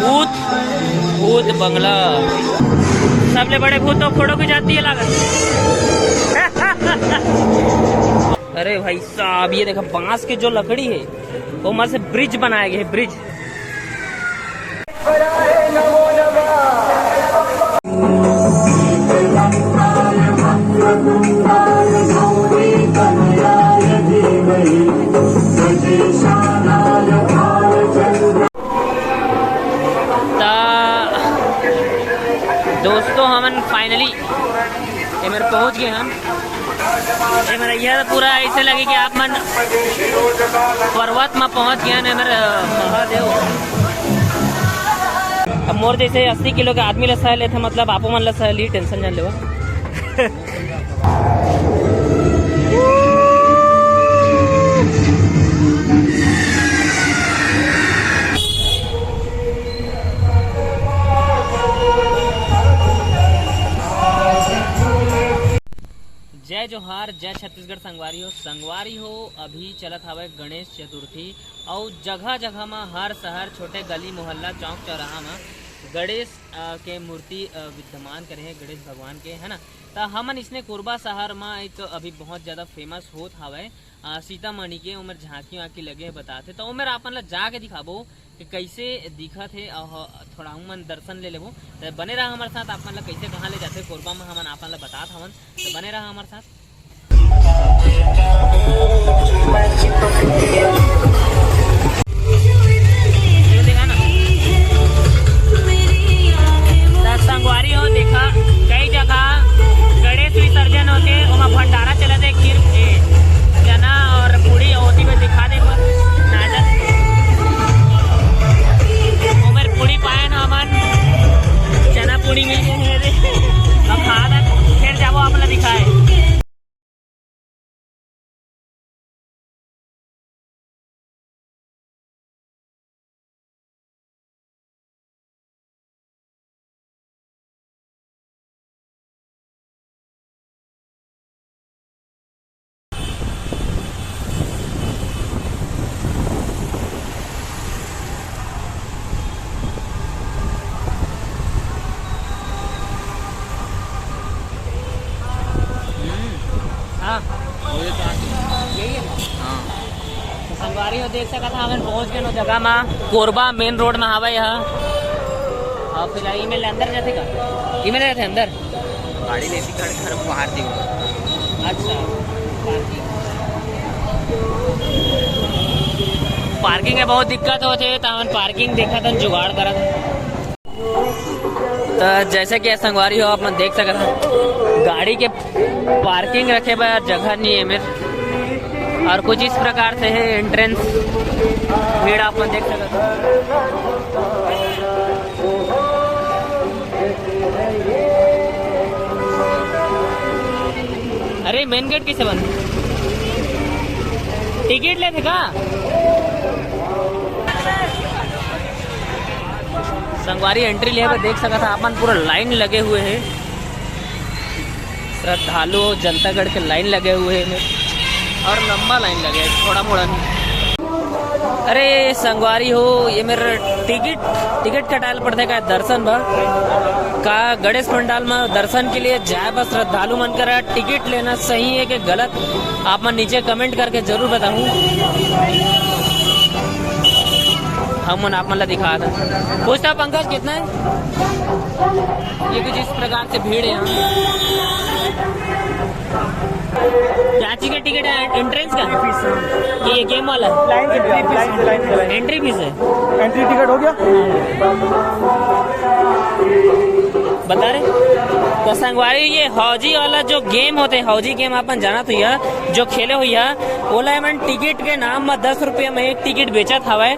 भूत भूत बंगला। सबले बड़े भूत तो फोटो की जाती है लागत। अरे भाई साहब ये देखो बांस के जो लकड़ी है वो वहां से ब्रिज बनाया गया है, ब्रिज। दोस्तों हम फाइनली मेरे पहुंच गए। हम मेरा यह पूरा ऐसे लगे कि आप मन पर्वत में पहुंच गए हैं मेरे महादेव। अब मोर जैसे 80 किलो के आदमी ला सह लेते मतलब आपो मन ला सह ली, टेंशन जान लेवा। जय जोहार, जय छत्तीसगढ़। संगवारी हो अभी चलत हवे गणेश चतुर्थी और जगह जगह में हर शहर छोटे गली मोहल्ला चौक चौराहा में गणेश के मूर्ति विद्यमान करे हैं, गणेश भगवान के, है ना। तो हमन इसने कोरबा शहर में एक अभी बहुत ज़्यादा फेमस होत हवे सीतामढ़ी के उमर झांकी वाकी लगे बताते। तो उमर आपन ला जाके दिखाबो कि कैसे दिखत है और थोड़ा हमन दर्शन ले लेबो। तो बने रहा हमारे साथ, आपन ला कैसे कहाँ ले जाते कोरबा में हमन आपन ला बतात हवन। तो बने रहा हमारे साथ। देखा ना संगवारी हो, देखा कई जगह गणेश विसर्जन होते वहाँ भंडारा चला दे, खीर चना और पूड़ी होती में दिखा दे उमर पूड़ी पाए ना हमन चना पूड़ी मिल गए अब खा फिर जाबो अपना दिखाए। संगवारी हो देख सकता हम पहुंच गए जगह में, कोरबा मेन रोड में हवा यहाँ। और फिर ई मेल अंदर जाते का ई मेल रहते अंदर गाड़ी लेती घर बाहर दी। अच्छा पार्किंग में बहुत दिक्कत होते तो हम पार्किंग देखा था जुगाड़ करा था। तो जैसे कि संगवारी हो आप देख सकते गाड़ी के पार्किंग रखे पर जगह नहीं है मेरे, और कुछ इस प्रकार से है एंट्रेंस भीड़ आप देख सकते हो। अरे मेन गेट किसे बंद? टिकट लेते का? संगवारी एंट्री ले देख सकता था अपन, पूरा लाइन लगे हुए हैं श्रद्धालु जनतागढ़ के लाइन लगे हुए हैं और लंबा लाइन लगे है, थोड़ा मोड़ा नहीं। अरे संगवारी हो ये मेरा टिकट कटाल पड़ते का दर्शन भर का गणेश पंडाल में दर्शन के लिए जाए बस श्रद्धालु मन कर टिकट लेना सही है कि गलत आप मन नीचे कमेंट करके जरूर बताऊं। हम मन आप मन ला दिखा था पूछता पंकज कितना है। ये कुछ इस प्रकार से भीड़ है यहाँ। क्या चीज का टिकट है? एंट्रेंस का ये गेम वाला एंट्री फीस है। एंट्री टिकट हो गया बता रहे तो संगवारी ये हौजी वाला जो गेम होते हैं, हौजी गेम अपन जाना तो यह जो खेले हुई है ओला मन टिकट के नाम में 10 रुपये में एक टिकट बेचा था वह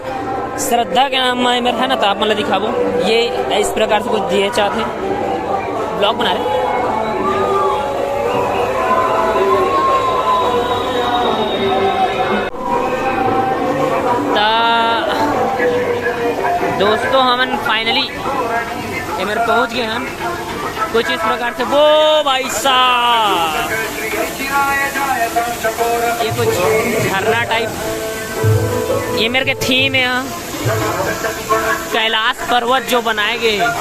श्रद्धा के नाम में मेरा है ना। तो आप मतलब दिखाबो ये इस प्रकार से कुछ दिए चाहते ब्लॉग बना रहे। दोस्तों हम फाइनली मेरे पहुंच गए हम कुछ इस प्रकार से। वो भाई साहब ये कुछ झरना टाइप ये मेरे के थीम है यहाँ कैलाश पर्वत जो बनाए गए हैं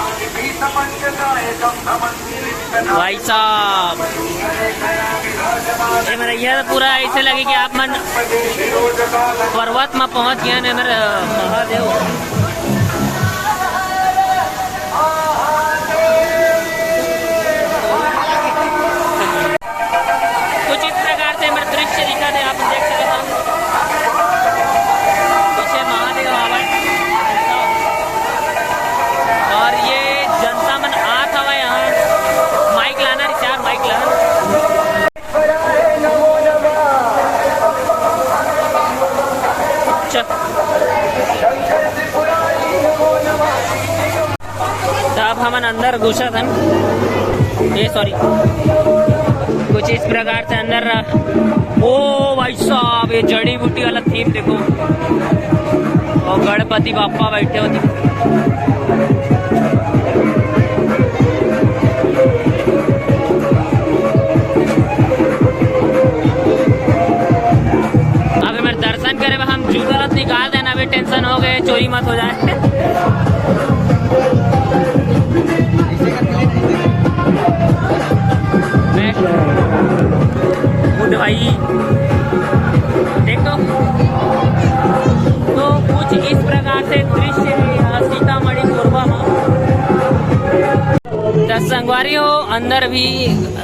भाई साहब, ये मेरा यह पूरा ऐसे लगे कि आप मन पर्वत में पहुंच गए ना मेरे महादेव। कुछ इस प्रकार से मेरे दृश्य दिखा थे, आप देख सकते हैं पीछे महादेव आवा और ये जनता मन आत हवा यहाँ। माइक लाना रिचार, माइक लाना। अब हम अंदर घुसा था, ये सॉरी कुछ इस प्रकार से अंदर। ओ भाई साहब, ये जड़ी बूटी वाला थीम देखो, और गणपति बापा बैठे होते। अभी मेरे दर्शन करे हम जूतलत निकाल देना, अभी टेंशन हो गए चोरी मत हो जाए। भाई देखो तो कुछ इस प्रकार से दृश्य है यहाँ सीतामढ़ी कोरबा में। संगवारी हो अंदर भी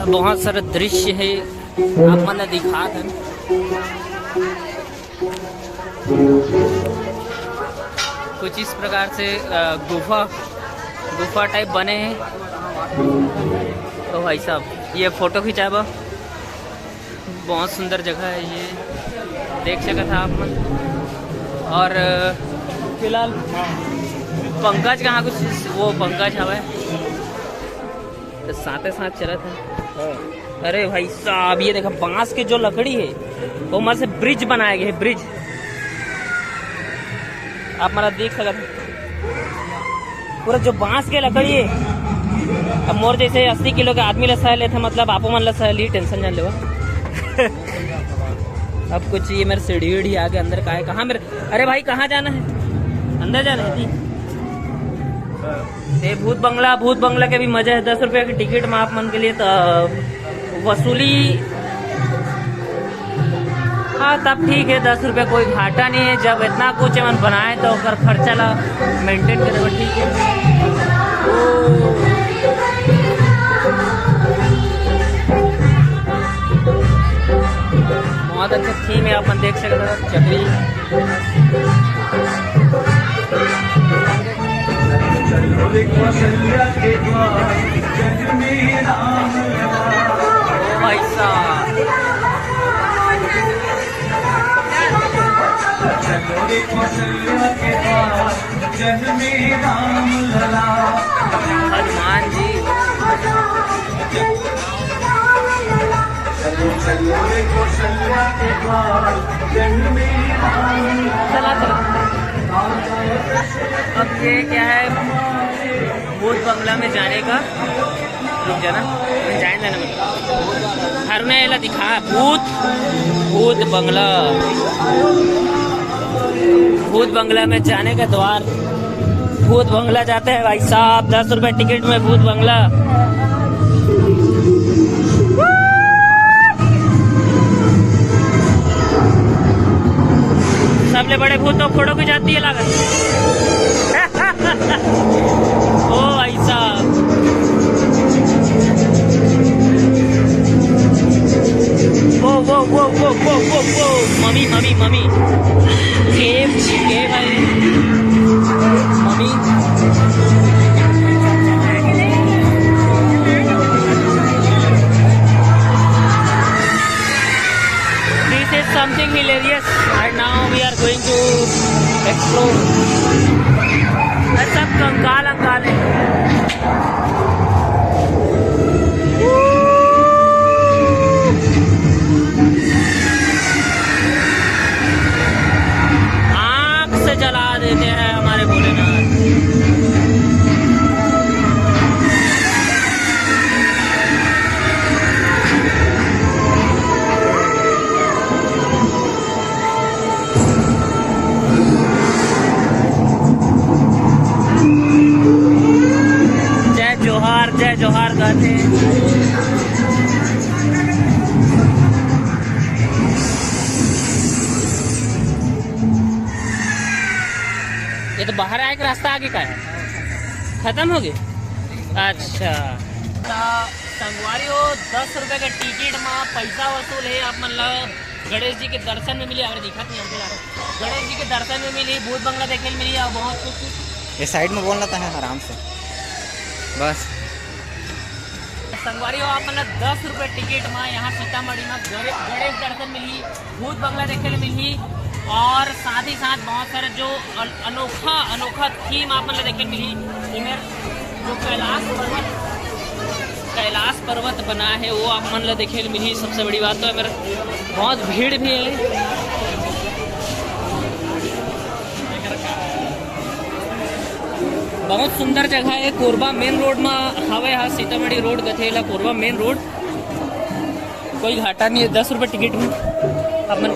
बहुत सारे दृश्य है, आप मैंने दिखा था। कुछ इस प्रकार से गुफा टाइप बने हैं। तो भाई साहब ये फोटो खिंचाबा, बहुत सुंदर जगह है ये, देख सका था आप। और फिलहाल पंकज कहाँ कुछ वो पंकज हवा तो साथ चला था। अरे भाई साहब ये देखा बांस की जो लकड़ी है वो वहां से ब्रिज बनाया गया है, ब्रिज आप मेरा देख सकते पूरा जो बांस के लकड़ी है। अब मोर जैसे 80 किलो के आदमी ला सह लेते, मतलब आपो मन ला सह ली, टेंशन जान ले। अब कुछ ये मेरे सीढ़ी उड़ी आगे अंदर का है, कहाँ मेरे, अरे भाई कहाँ जाना है, अंदर जाना है जी। ये भूत बंगला के भी मजा है। 10 रुपये की टिकट में आप मन के लिए तो वसूली, हाँ तब ठीक है, 10 रुपये कोई घाटा नहीं है। जब इतना कुछ मन बनाए तो अगर खर्चा ला मेंटेन करे ठीक है। बहुत अच्छा थीम है, आप देख सकते हो। चक्री भाई साहब हनुमान जी चला। अब ये क्या है, भूत बंगला में जाने का, रुक जाना जाए ना हर ने एला दिखा भूत बंगला में जाने का द्वार। भूत बंगला जाते हैं भाई साहब, 10 रुपए टिकट में भूत बंगला। सबले बड़े भूत तो फोटो की जाती है लागत। ओ भाई साहब वो मम्मी के भाई mummy something hilarious and now we are going to explore. सब कंकाल अंकाल है। आँख से जला देते हैं हमारे भोलेनाथ। बाहर आए का रास्ता आगे का है, खत्म हो गए। अच्छा संगवारी हो 10 रुपए के टिकट में पैसा वसूल है। आप मतलब गणेश जी के दर्शन में मिली, दिखा नहीं गणेश जी के दर्शन में मिली, भूत बंगला देखने में मिली और बहुत कुछ। ये साइड में बोलना था है आराम से बस। संगवारी हो आप मतलब 10 रुपए टिकट में यहाँ सीतामढ़ी में गणेश दर्शन मिली, भूत बंगला देखने में मिली और साथ ही साथ बहुत सारे जो अनोखा थीम आप मतलब देखने मिली। इधर जो कैलाश पर्वत बना है वो आप मतलब देखने मिली। सबसे बड़ी बात तो है मेरा बहुत भीड़ भी है। बहुत सुंदर जगह है, कोरबा मेन रोड में हवे हा, सीतामढ़ी रोड गथेला कोरबा मेन रोड। कोई घाटा नहीं है, 10 रुपए टिकट में अपन